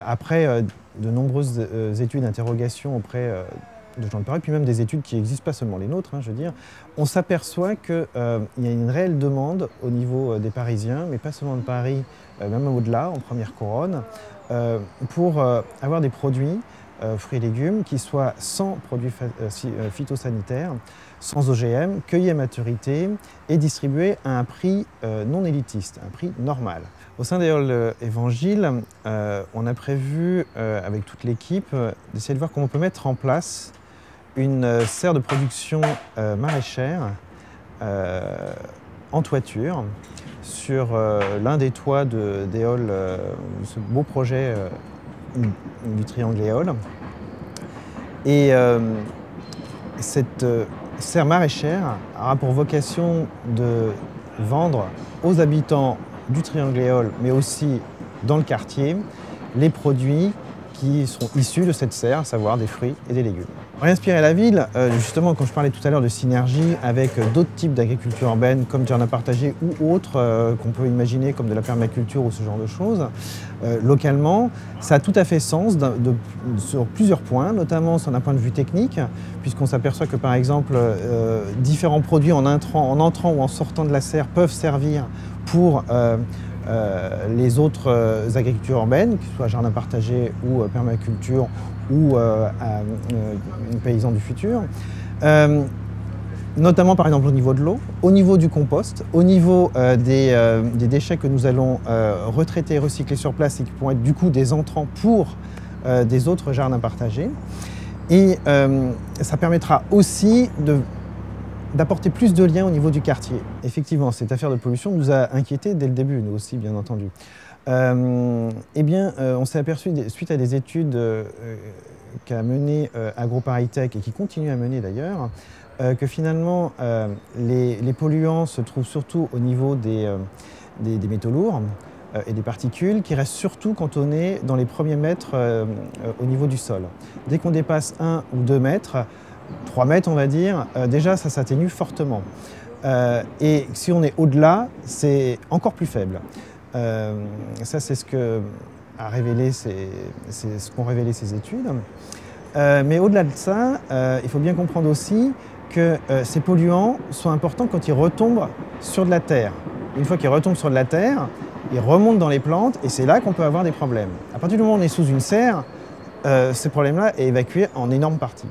Après de nombreuses études, interrogations auprès de gens de Paris, puis même des études qui n'existent pas seulement les nôtres, je veux dire, on s'aperçoit qu'il y a une réelle demande au niveau des Parisiens, mais pas seulement de Paris, même au-delà, en première couronne, pour avoir des produits, fruits et légumes, qui soient sans produits phytosanitaires, sans OGM, cueillis à maturité et distribués à un prix non élitiste, un prix normal. Au sein d'Éole Évangile, on a prévu, avec toute l'équipe, d'essayer de voir comment on peut mettre en place une serre de production maraîchère en toiture sur l'un des toits d'Éole, ce beau projet du triangle Éole. Et cette serre maraîchère aura pour vocation de vendre aux habitants du triangle Éole, mais aussi dans le quartier, les produits qui sont issus de cette serre, à savoir des fruits et des légumes. Pour inspirer la ville, justement, quand je parlais tout à l'heure de synergie avec d'autres types d'agriculture urbaine, comme jardin partagé ou autres qu'on peut imaginer comme de la permaculture ou ce genre de choses, localement, ça a tout à fait sens sur plusieurs points, notamment sur un point de vue technique, puisqu'on s'aperçoit que par exemple, différents produits en entrant ou en sortant de la serre peuvent servir pour les autres agricultures urbaines, que ce soit jardin partagé ou permaculture ou paysans du futur, notamment par exemple au niveau de l'eau, au niveau du compost, au niveau des déchets que nous allons retraiter et recycler sur place et qui pourront être du coup des entrants pour des autres jardins partagés. Et ça permettra aussi d'apporter plus de liens au niveau du quartier. Effectivement, cette affaire de pollution nous a inquiétés dès le début, nous aussi, bien entendu. On s'est aperçu, suite à des études qu'a menées AgroParisTech et qui continuent à mener d'ailleurs, que finalement, les polluants se trouvent surtout au niveau des métaux lourds et des particules qui restent surtout cantonnés dans les premiers mètres au niveau du sol. Dès qu'on dépasse 1 ou 2 mètres, 3 mètres on va dire, déjà ça s'atténue fortement. Et si on est au-delà, c'est encore plus faible. Ça c'est ce qu'ont révélé ces études. Mais au-delà de ça, il faut bien comprendre aussi que ces polluants sont importants quand ils retombent sur de la terre. Une fois qu'ils retombent sur de la terre, ils remontent dans les plantes et c'est là qu'on peut avoir des problèmes. À partir du moment où on est sous une serre, ce problème-là est évacué en énorme partie.